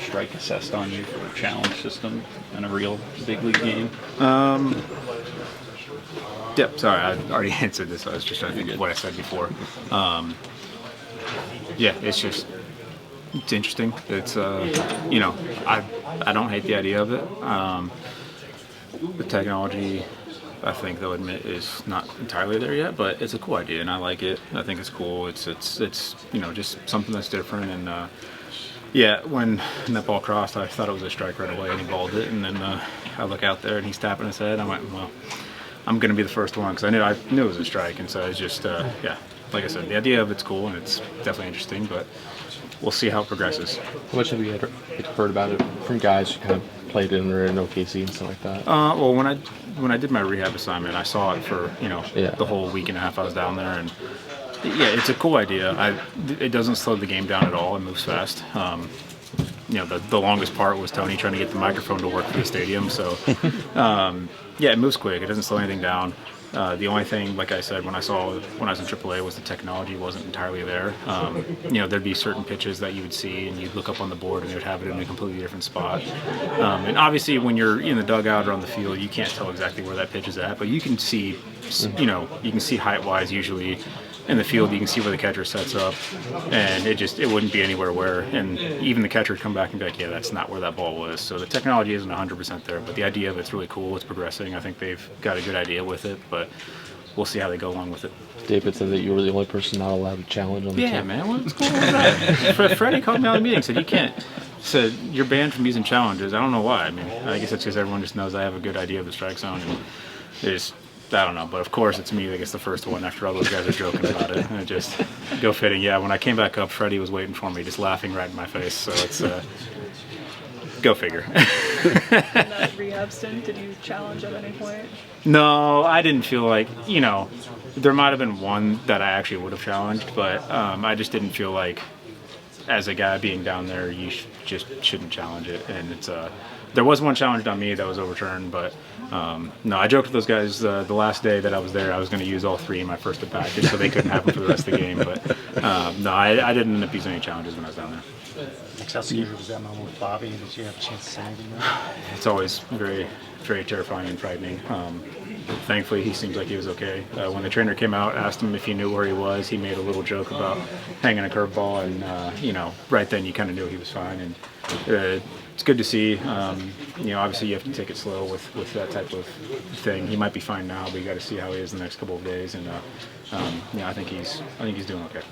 strike assessed on you for a challenge system in a real big league game? Yep, sorry, I already answered this. I was just trying to think of what I said before. Yeah, it's interesting. It's you know, I don't hate the idea of it. The technology, I think they'll admit, is not entirely there yet, but it's a cool idea and I like it. I think it's cool. It's you know, just something that's different. And yeah, when that ball crossed, I thought it was a strike right away, and he balled it. And then I look out there and he's tapping his head. I went, well, I'm going to be the first one, because I knew it was a strike. And so it's just yeah, like I said, the idea of it's cool and it's definitely interesting, but we'll see how it progresses. How much have you heard about it from guys who kind of played in OKC and stuff like that? Well, when I did my rehab assignment, I saw it for the whole week and a half I was down there, and yeah, it's a cool idea. It doesn't slow the game down at all. It moves fast. You know, the longest part was Tony trying to get the microphone to work for the stadium. So yeah, it moves quick. It doesn't slow anything down. The only thing, like I said, when I was in AAA, was the technology wasn't entirely there. You know, there'd be certain pitches that you would see, and you'd look up on the board, and they would have it in a completely different spot. And obviously, when you're in the dugout or on the field, you can't tell exactly where that pitch is at, but you can see, you know, you can see height-wise usually. In the field, you can see where the catcher sets up, and it wouldn't be anywhere where, and even the catcher would come back and be like, yeah, that's not where that ball was. So the technology isn't 100% there, but the idea of it's really cool. It's progressing. I think they've got a good idea with it, but we'll see how they go along with it. David said that you were the only person not allowed to challenge on the team. Yeah, man, what's going on with that? Freddie called me out of the meeting, said you can't. Said you're banned from using challenges. I don't know why. I mean, I guess it's because everyone just knows I have a good idea of the strike zone, and there's. I don't know, but of course it's me that gets the first one after all those guys are joking about it. And it just go fitting. Yeah, when I came back up, Freddie was waiting for me, just laughing right in my face. So it's go figure. In that rehab stint, did you challenge at any point? No, I didn't feel like, you know, there might have been one that I actually would have challenged, but I just didn't feel like, as a guy being down there, you just shouldn't challenge it. And it's there was one challenged on me that was overturned, but no, I joked with those guys the last day that I was there. I was going to use all three in my first at bat just so they couldn't have them for the rest of the game. But no, I didn't end up using any challenges when I was down there. How scary was that moment with Bobby? Did you have a chance to say anything there? It's always very, very terrifying and frightening. Thankfully, he seems like he was okay. When the trainer came out, asked him if he knew where he was, he made a little joke about hanging a curveball, and you know, right then you kind of knew he was fine. And it's good to see. You know, obviously you have to take it slow with that type of thing. He might be fine now, but you got to see how he is the next couple of days. And you know, I think he's doing okay.